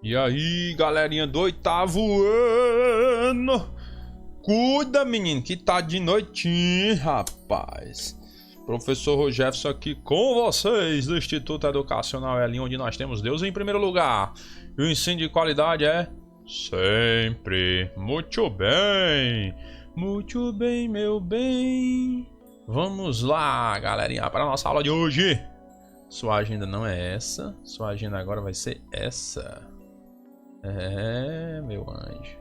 E aí, galerinha do oitavo ano, cuida, menino, que tá de noitinha, rapaz. Professor Rogerson aqui com vocês do Instituto Educacional Elinho, onde nós temos Deus em primeiro lugar. E o ensino de qualidade é sempre. Muito bem, meu bem. Vamos lá, galerinha, para a nossa aula de hoje. Sua agenda não é essa, sua agenda agora vai ser essa. É, meu anjo.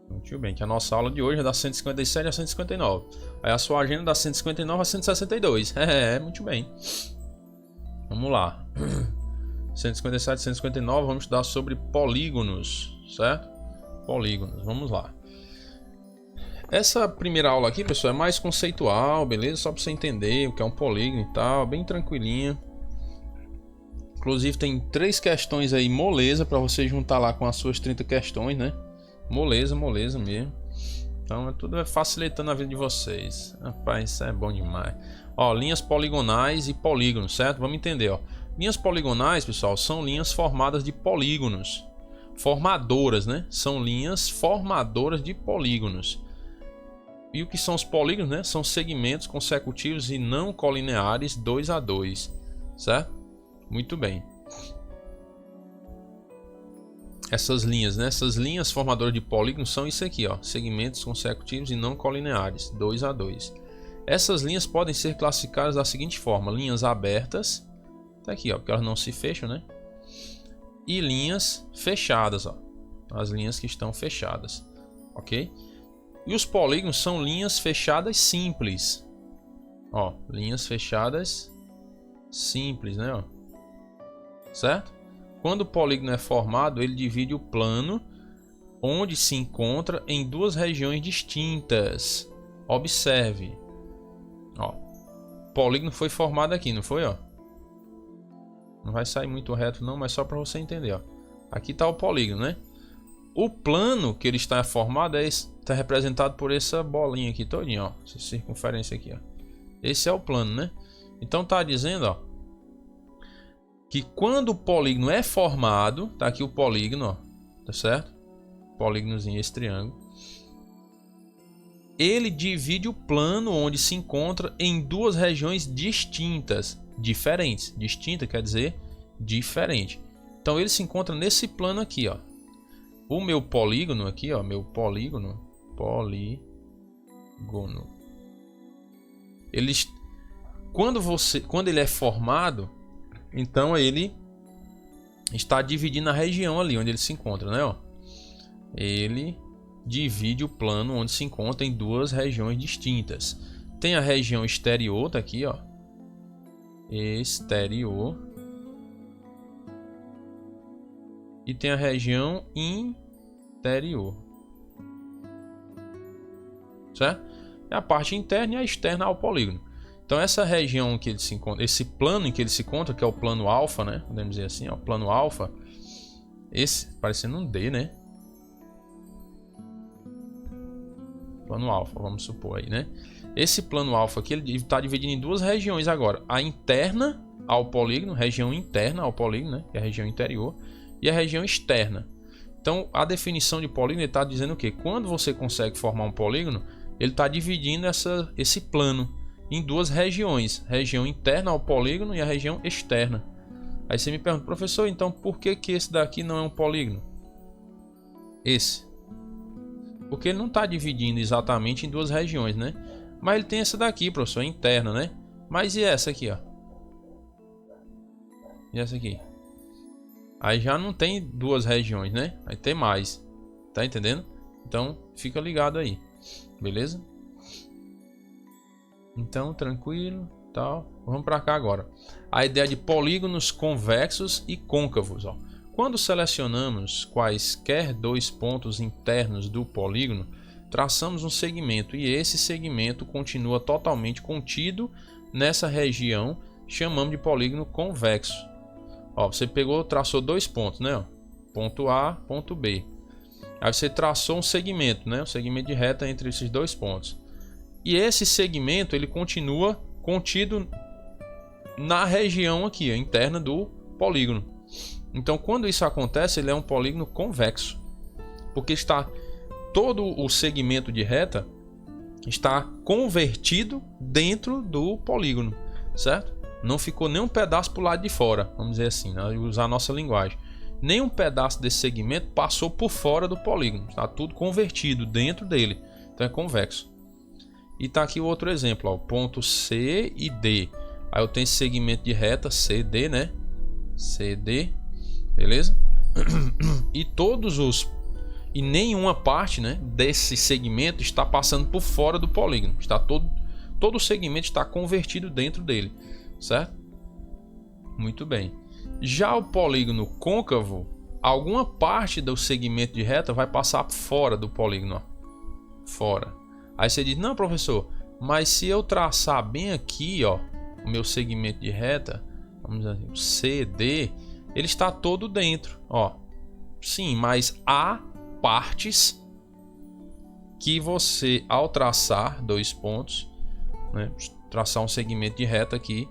Muito bem, que a nossa aula de hoje é da 157 a 159. Aí a sua agenda é da 159 a 162. É, muito bem. Vamos lá. 157 a 159, vamos estudar sobre polígonos, certo? Polígonos, vamos lá. Essa primeira aula aqui, pessoal, é mais conceitual, beleza? Só para você entender o que é um polígono e tal, bem tranquilinha. Inclusive tem 3 questões aí, moleza, para você juntar lá com as suas 30 questões, né? Moleza mesmo. Então tudo é facilitando a vida de vocês. Rapaz, isso é bom demais. Ó, linhas poligonais e polígonos, certo? Vamos entender, ó. Linhas poligonais, pessoal, são linhas formadas de polígonos. Formadoras, né? São linhas formadoras de polígonos. E o que são os polígonos, né? São segmentos consecutivos e não colineares 2 a 2, certo? Muito bem. Essas linhas, né? Essas linhas formadoras de polígonos são isso aqui, ó. Segmentos consecutivos e não colineares, 2 a 2. Essas linhas podem ser classificadas da seguinte forma: linhas abertas, tá aqui, ó, porque elas não se fecham, né? E linhas fechadas, ó. As linhas que estão fechadas, ok? E os polígonos são linhas fechadas simples, ó. Linhas fechadas simples, né, ó. Certo? Quando o polígono é formado, ele divide o plano onde se encontra em 2 regiões distintas. Observe. Ó, o polígono foi formado aqui, não foi? Ó? Não vai sair muito reto não, mas só para você entender. Ó. Aqui está o polígono, né? O plano que ele está formado está representado por essa bolinha aqui todinha, ó. Essa circunferência aqui, ó. Esse é o plano, né? Então está dizendo, ó, que quando o polígono é formado, tá aqui o polígono, ó, tá certo? Polígonozinho, esse triângulo. Ele divide o plano onde se encontra em 2 regiões distintas, diferentes. Distinta quer dizer diferente. Então ele se encontra nesse plano aqui, ó. O meu polígono aqui, ó, meu polígono. Quando ele é formado, então ele está dividindo a região ali onde ele se encontra, né? Ó. Ele divide o plano onde se encontra em 2 regiões distintas. Tem a região exterior, tá aqui, ó. Exterior. E tem a região interior. Certo? É a parte interna e a externa ao polígono. Então essa região que ele se encontra, esse plano em que ele se encontra, que é o plano alfa, né? Podemos dizer assim, ó, plano alfa. Esse parecendo um D, né? Plano alfa, vamos supor aí, né? Esse plano alfa aqui, ele está dividido em 2 regiões agora. A interna ao polígono, região interna ao polígono, né? Que é a região interior. E a região externa. Então a definição de polígono está dizendo o quê? Quando você consegue formar um polígono, ele está dividindo esse plano em 2 regiões, região interna ao polígono e a região externa. Aí você me pergunta, professor, então por que esse daqui não é um polígono? Esse. Porque ele não está dividindo exatamente em 2 regiões, né? Mas ele tem essa daqui, professor, interna, né? Mas e essa aqui, ó? E essa aqui? Aí já não tem 2 regiões, né? Aí tem mais. Tá entendendo? Então fica ligado aí. Beleza? Então, tranquilo, tal. Vamos para cá agora. A ideia de polígonos convexos e côncavos, ó. Quando selecionamos quaisquer 2 pontos internos do polígono, traçamos um segmento e esse segmento continua totalmente contido nessa região, chamamos de polígono convexo. Ó, você traçou 2 pontos, né? Ó, ponto A, ponto B. Aí você traçou um segmento, né? Um segmento de reta entre esses 2 pontos. E esse segmento ele continua contido na região aqui, interna do polígono. Então, quando isso acontece, ele é um polígono convexo, porque está todo o segmento de reta está convertido dentro do polígono, certo? Não ficou nenhum pedaço para o lado de fora, vamos dizer assim, né? Usar a nossa linguagem. Nenhum pedaço desse segmento passou por fora do polígono, está tudo convertido dentro dele, então é convexo. E tá aqui o outro exemplo, ó, ponto C e D. Aí eu tenho esse segmento de reta CD, né? CD, beleza? E nenhuma parte, né, desse segmento está passando por fora do polígono. Está todo o segmento está convertido dentro dele, certo? Muito bem. Já o polígono côncavo, alguma parte do segmento de reta vai passar fora do polígono, ó. Fora. Aí você diz: não, professor, mas se eu traçar bem aqui, ó, o meu segmento de reta, vamos dizer assim, CD, ele está todo dentro, ó. Sim, mas há partes que você, ao traçar dois pontos, né, traçar um segmento de reta aqui,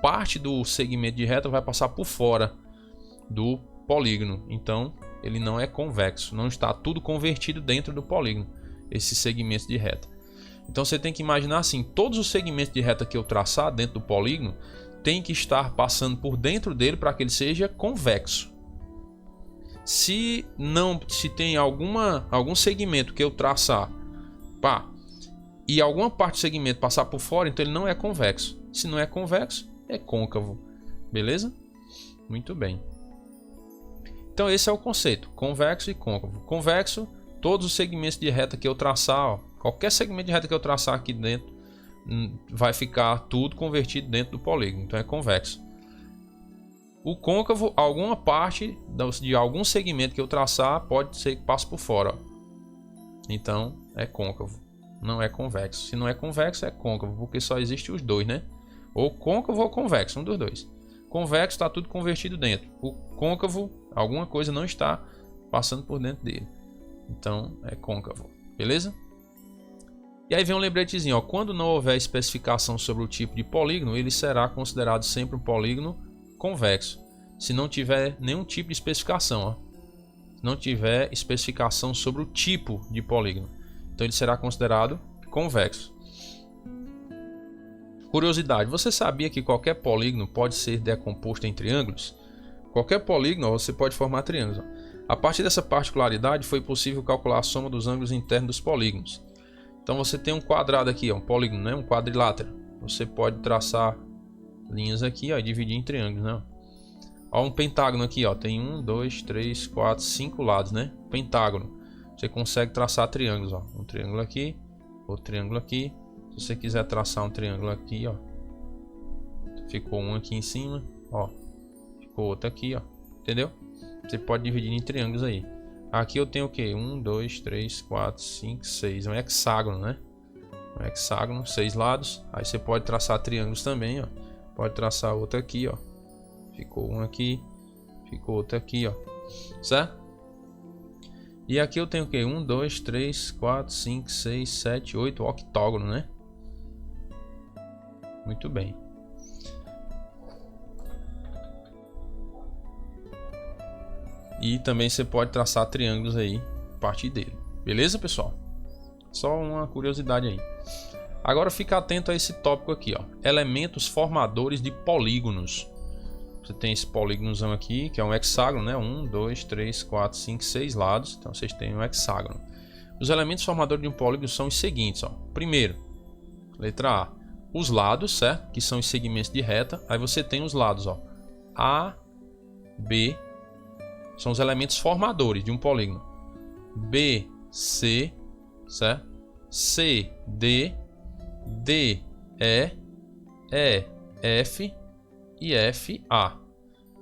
parte do segmento de reta vai passar por fora do polígono. Então, ele não é convexo, não está tudo convertido dentro do polígono, esses segmentos de reta. Então, você tem que imaginar assim: todos os segmentos de reta que eu traçar dentro do polígono tem que estar passando por dentro dele para que ele seja convexo. Se tem algum segmento que eu traçar, e alguma parte do segmento passar por fora, então ele não é convexo. Se não é convexo, é côncavo. Beleza? Muito bem. Então esse é o conceito: convexo e côncavo. Convexo, todos os segmentos de reta que eu traçar, ó, qualquer segmento de reta que eu traçar aqui dentro, vai ficar tudo convertido dentro do polígono. Então é convexo. O côncavo, alguma parte de algum segmento que eu traçar pode ser que passe por fora, ó. Então é côncavo, não é convexo. Se não é convexo, é côncavo, porque só existe os dois, né? Ou côncavo ou convexo, um dos dois. Convexo está tudo convertido dentro. O côncavo, alguma coisa não está passando por dentro dele. Então é côncavo, beleza? E aí vem um lembretezinho, ó: quando não houver especificação sobre o tipo de polígono, ele será considerado sempre um polígono convexo. Se não tiver nenhum tipo de especificação, ó. Se não tiver especificação sobre o tipo de polígono, então ele será considerado convexo. Curiosidade: você sabia que qualquer polígono pode ser decomposto em triângulos? Qualquer polígono, ó, você pode formar triângulos, ó. A partir dessa particularidade, foi possível calcular a soma dos ângulos internos dos polígonos. Então você tem um quadrado aqui, ó, um polígono, né? Um quadrilátero. Você pode traçar linhas aqui, ó, e dividir em triângulos, né? Ó, um pentágono aqui, ó, tem 1, 2, 3, 4, 5 lados, né? Pentágono. Você consegue traçar triângulos, ó. Um triângulo aqui, outro triângulo aqui. Se você quiser traçar um triângulo aqui, ó, ficou um aqui em cima, ó, ficou outro aqui, ó, entendeu? Você pode dividir em triângulos aí. Aqui eu tenho o que? 1, 2, 3, 4, 5, 6. Um hexágono, né? Um hexágono, 6 lados. Aí você pode traçar triângulos também, ó. Pode traçar outro aqui, ó. Ficou um aqui, ficou outro aqui, ó. Certo? E aqui eu tenho o que? 1, 2, 3, 4, 5, 6, 7, 8 octógono, né? Muito bem. E também você pode traçar triângulos aí a partir dele. Beleza, pessoal? Só uma curiosidade aí. Agora fica atento a esse tópico aqui, ó. Elementos formadores de polígonos. Você tem esse polígonozão aqui, que é um hexágono, né? 1, 2, 3, 4, 5, 6 lados. Então vocês têm um hexágono. Os elementos formadores de um polígono são os seguintes, ó. Primeiro, letra A, os lados, certo? Que são os segmentos de reta. Aí você tem os lados, ó. A, B, são os elementos formadores de um polígono. B, C, certo? C, D, D, E, F e F, A.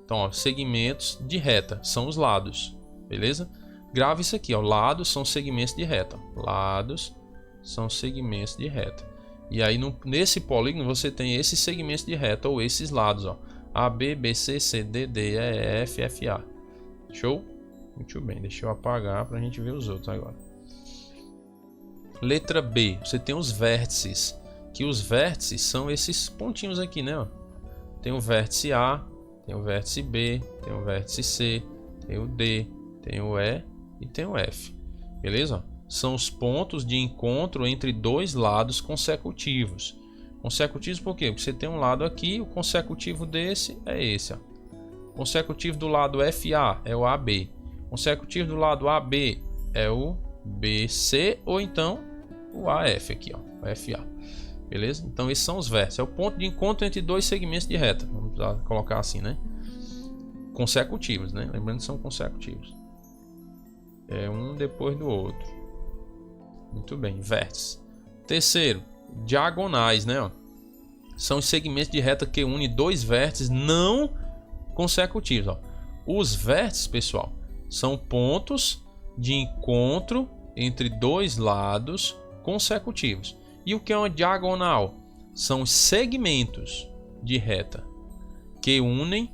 Então, ó, segmentos de reta são os lados, beleza? Grave isso aqui, ó. Lados são segmentos de reta. Lados são segmentos de reta. E aí nesse polígono você tem esses segmentos de reta ou esses lados, ó. A, B, B, C, C, D, D, E, F, F, A. Show? Muito bem, deixa eu apagar para a gente ver os outros agora. Letra B, você tem os vértices, que os vértices são esses pontinhos aqui, né? Ó. tem o vértice A, tem o vértice B, tem o vértice C, tem o D, tem o E e tem o F. Beleza? São os pontos de encontro entre dois lados consecutivos. Consecutivos por quê? Porque você tem um lado aqui, o consecutivo desse é esse. Ó. Consecutivo do lado FA é o AB. Consecutivo do lado AB é o BC ou então o AF aqui, ó, o FA. Beleza? Então esses são os vértices. É o ponto de encontro entre dois segmentos de reta. Vamos colocar assim, né? Consecutivos, né? Lembrando que são consecutivos. É um depois do outro. Muito bem, vértices. Terceiro, diagonais, né? Ó. São os segmentos de reta que unem dois vértices não consecutivos. Ó. Os vértices, pessoal, são pontos de encontro entre dois lados consecutivos. E o que é uma diagonal? São os segmentos de reta que unem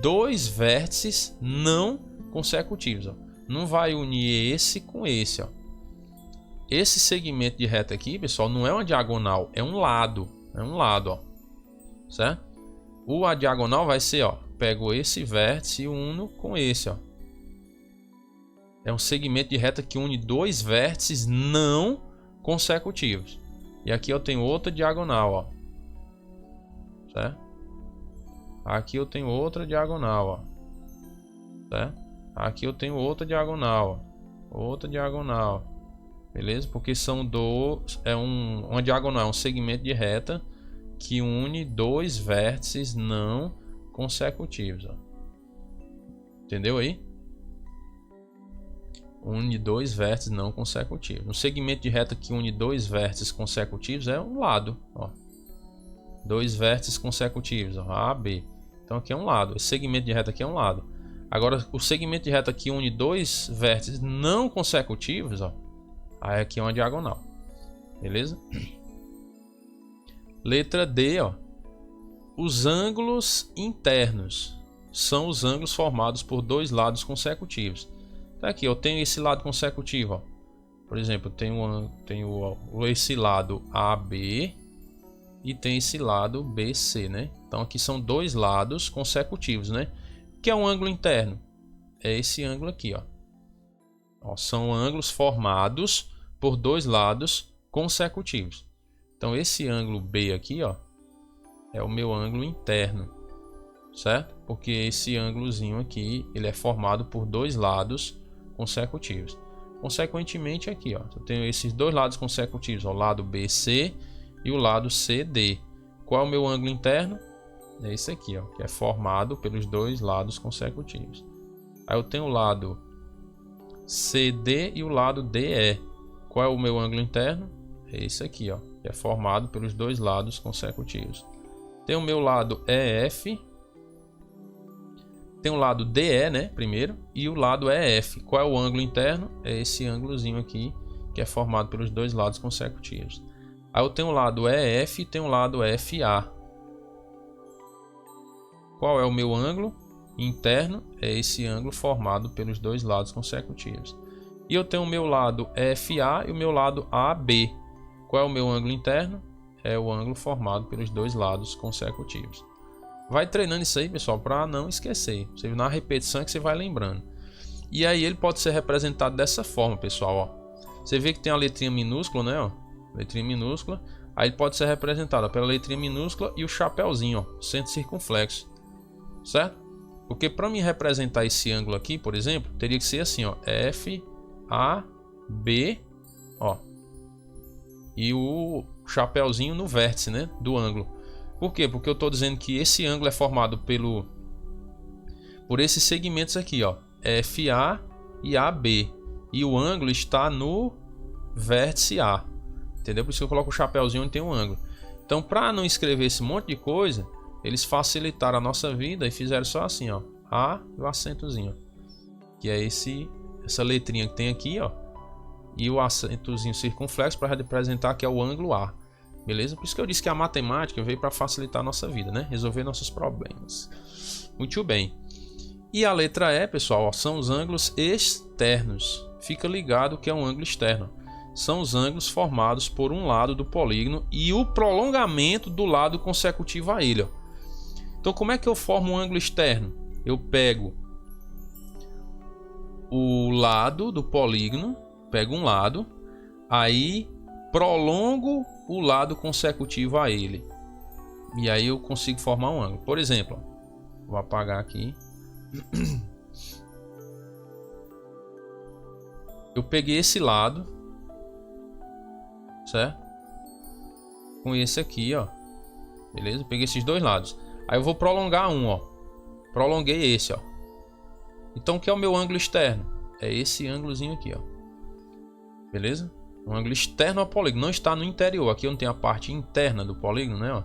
dois vértices não consecutivos. Ó. Não vai unir esse com esse. Ó. Esse segmento de reta aqui, pessoal, não é uma diagonal, é um lado. É um lado, ó. Certo? A diagonal vai ser, ó, pego esse vértice e uno com esse, ó. É um segmento de reta que une dois vértices não consecutivos. E aqui eu tenho outra diagonal, ó. Certo? Aqui eu tenho outra diagonal, ó. Certo? Aqui eu tenho outra diagonal, ó. Outra diagonal. Beleza? Porque são uma diagonal, é um segmento de reta que une dois vértices não consecutivos. Ó. Entendeu aí? Une dois vértices não consecutivos. Um segmento de reta que une dois vértices consecutivos é um lado. Ó. Dois vértices consecutivos, ó, A, B. Então aqui é um lado. Esse segmento de reta aqui é um lado. Agora, o segmento de reta que une dois vértices não consecutivos, ó, aí aqui é uma diagonal. Beleza? Letra D, ó. Os ângulos internos são os ângulos formados por dois lados consecutivos. Tá aqui, eu tenho esse lado consecutivo, ó. Por exemplo, tenho esse lado AB e tem esse lado BC, né? Então aqui são dois lados consecutivos, né? O que é um ângulo interno? É esse ângulo aqui, ó. Ó, são ângulos formados por dois lados consecutivos. Então esse ângulo B aqui, ó, é o meu ângulo interno, certo? Porque esse ângulozinho aqui, ele é formado por dois lados consecutivos. Consequentemente aqui, ó, eu tenho esses dois lados consecutivos, ó, o lado BC e o lado CD. Qual é o meu ângulo interno? É esse aqui, ó, que é formado pelos dois lados consecutivos. Aí eu tenho o lado CD e o lado DE. Qual é o meu ângulo interno? É esse aqui, ó, que é formado pelos dois lados consecutivos. Tem o meu lado EF, tem o lado DE, né, primeiro, e o lado EF. Qual é o ângulo interno? É esse ângulozinho aqui, que é formado pelos dois lados consecutivos. Aí eu tenho o lado EF e tenho o lado FA. Qual é o meu ângulo interno? É esse ângulo formado pelos dois lados consecutivos. E eu tenho o meu lado FA e o meu lado AB. Qual é o meu ângulo interno? É o ângulo formado pelos dois lados consecutivos. Vai treinando isso aí, pessoal, para não esquecer. Você na repetição é que você vai lembrando. E aí ele pode ser representado dessa forma, pessoal. Ó. Você vê que tem a letrinha minúscula, né? Ó. Letrinha minúscula. Aí ele pode ser representado pela letrinha minúscula e o chapéuzinho, ó, centro circunflexo. Certo? Porque para me representar esse ângulo aqui, por exemplo, teria que ser assim, ó, F, A, B, ó. E o chapéuzinho no vértice, né, do ângulo. Por quê? Porque eu estou dizendo que esse ângulo é formado por esses segmentos aqui, ó, FA e AB. E o ângulo está no vértice A. Entendeu? Por isso que eu coloco o chapéuzinho onde tem um ângulo. Então, para não escrever esse monte de coisa, eles facilitaram a nossa vida e fizeram só assim, ó, A e o acentozinho, que é essa letrinha que tem aqui, ó, e o acentozinho circunflexo para representar que é o ângulo A. Beleza? Por isso que eu disse que a matemática veio para facilitar a nossa vida, né? Resolver nossos problemas. Muito bem. E a letra E, pessoal, ó, são os ângulos externos. Fica ligado que é um ângulo externo. São os ângulos formados por um lado do polígono e o prolongamento do lado consecutivo a ele. Ó. Então como é que eu formo um ângulo externo? Eu pego o lado do polígono, pego um lado, aí prolongo o lado consecutivo a ele. E aí eu consigo formar um ângulo. Por exemplo, vou apagar aqui. Eu peguei esse lado, certo? Com esse aqui, ó. Beleza? Peguei esses dois lados. Aí eu vou prolongar um, ó. Prolonguei esse, ó. Então o que é o meu ângulo externo? É esse ângulozinho aqui, ó. Beleza? Um ângulo externo ao polígono. Não está no interior. Aqui eu não tenho a parte interna do polígono, né, ó.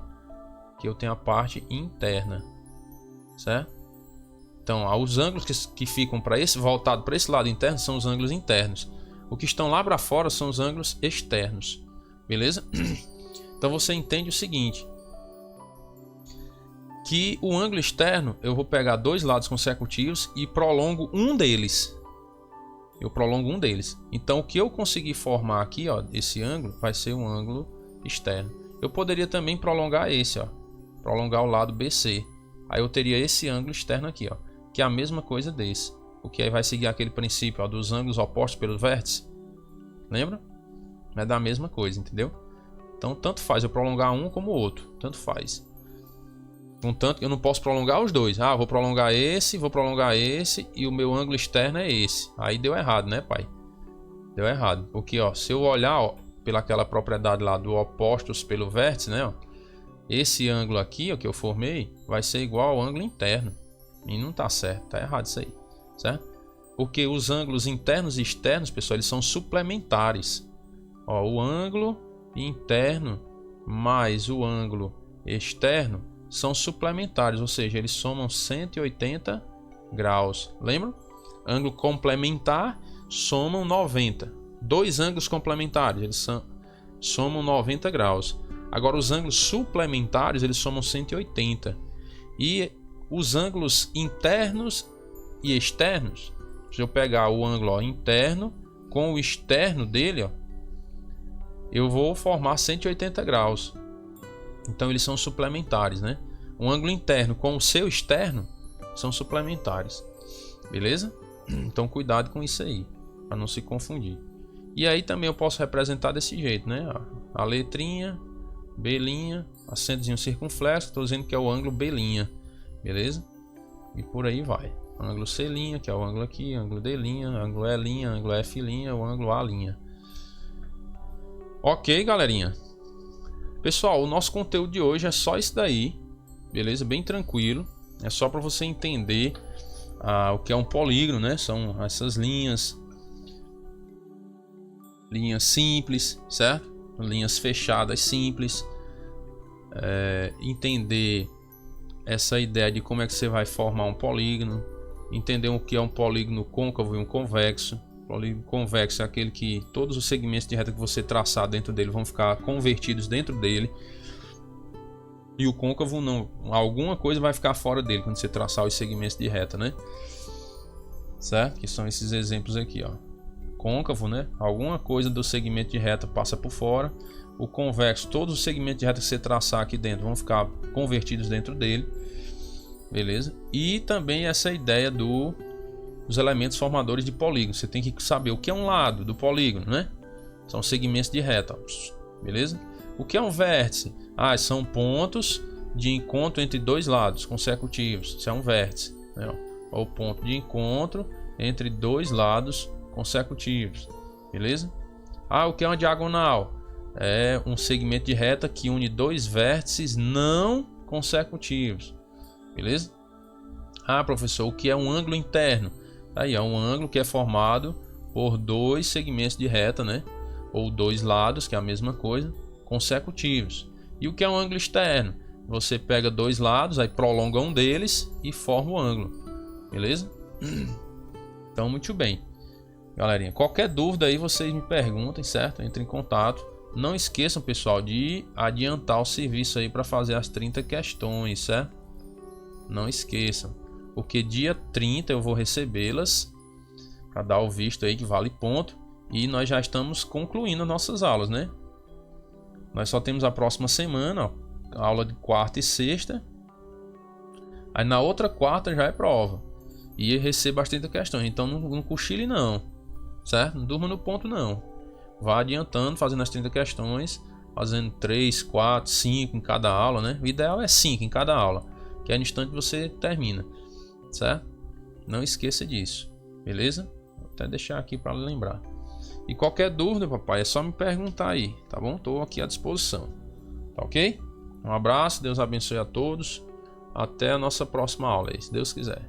Aqui eu tenho a parte interna. Certo? Então, os ângulos que ficam para esse voltado para esse lado interno são os ângulos internos. O que estão lá para fora são os ângulos externos. Beleza? Então você entende o seguinte, que o ângulo externo eu vou pegar dois lados consecutivos e prolongo um deles. Eu prolongo um deles. Então o que eu conseguir formar aqui, ó, esse ângulo vai ser um ângulo externo. Eu poderia também prolongar esse, ó, prolongar o lado BC. Aí eu teria esse ângulo externo aqui, ó, que é a mesma coisa desse. O que aí vai seguir aquele princípio, ó, dos ângulos opostos pelos vértices. Lembra? É da mesma coisa, entendeu? Então tanto faz eu prolongar um como o outro, tanto faz. Contanto que eu não posso prolongar os dois. Ah, vou prolongar esse e o meu ângulo externo é esse. Aí deu errado, né, pai? Deu errado. Porque, ó, se eu olhar, ó, pelaquela propriedade lá do opostos pelo vértice, né, ó, esse ângulo aqui, ó, que eu formei, vai ser igual ao ângulo interno. E não tá certo, tá errado isso aí, certo? Porque os ângulos internos e externos, pessoal, eles são suplementares. Ó, o ângulo interno mais o ângulo externo são suplementares, ou seja, eles somam 180 graus. Lembra? Ângulo complementar somam 90. Dois ângulos complementares, eles somam 90 graus. Agora os ângulos suplementares, eles somam 180. E os ângulos internos e externos, se eu pegar o ângulo, ó, interno com o externo dele, ó, eu vou formar 180 graus. Então eles são suplementares, né? Um ângulo interno com o seu externo são suplementares. Beleza? Então cuidado com isso aí, para não se confundir. E aí também eu posso representar desse jeito, né? A letrinha, B', acentozinho circunflexo, estou dizendo que é o ângulo B'. Beleza? E por aí vai. Ângulo C', que é o ângulo aqui, ângulo D', ângulo E', ângulo F', o ângulo A'. Ok, galerinha? Pessoal, o nosso conteúdo de hoje é só isso daí, beleza? Bem tranquilo. É só para você entender o que é um polígono, né? São essas linhas simples, certo? Linhas fechadas simples. Entender essa ideia de como é que você vai formar um polígono. Entender o que é um polígono côncavo e um convexo. Polígono convexo é aquele que todos os segmentos de reta que você traçar dentro dele vão ficar convertidos dentro dele. E o côncavo não, alguma coisa vai ficar fora dele quando você traçar os segmentos de reta, né? Certo? Que são esses exemplos aqui, ó. Côncavo, né? Alguma coisa do segmento de reta passa por fora. O convexo, todos os segmentos de reta que você traçar aqui dentro vão ficar convertidos dentro dele. Beleza? E também essa ideia dos elementos formadores de polígono. Você tem que saber o que é um lado do polígono, né? São segmentos de reta, beleza? O que é um vértice? São pontos de encontro entre dois lados consecutivos. Isso é um vértice, né? O ponto de encontro entre dois lados consecutivos, beleza? O que é uma diagonal? É um segmento de reta que une dois vértices não consecutivos, beleza? Professor, o que é um ângulo interno? Aí é um ângulo que é formado por dois segmentos de reta, né? Ou dois lados, que é a mesma coisa, consecutivos. E o que é um ângulo externo? Você pega dois lados, aí prolonga um deles e forma o ângulo, beleza? Então, muito bem, galerinha. Qualquer dúvida aí vocês me perguntem, certo? Entre em contato. Não esqueçam, pessoal, de adiantar o serviço aí para fazer as 30 questões, certo? Não esqueçam. Porque dia 30 eu vou recebê-las para dar o visto aí que vale ponto. E nós já estamos concluindo nossas aulas, né? Nós só temos a próxima semana, ó, aula de quarta e sexta. Aí na outra quarta já é prova. E receba as 30 questões. Então não cochile não, certo? Não durma no ponto não. Vá adiantando, fazendo as 30 questões, fazendo 3, 4, 5 em cada aula, né? O ideal é 5 em cada aula, que aí no instante você termina, certo? Não esqueça disso, beleza? Vou até deixar aqui para lembrar. E qualquer dúvida, papai, é só me perguntar aí, tá bom? Estou aqui à disposição, tá ok? Um abraço, Deus abençoe a todos. Até a nossa próxima aula aí, se Deus quiser.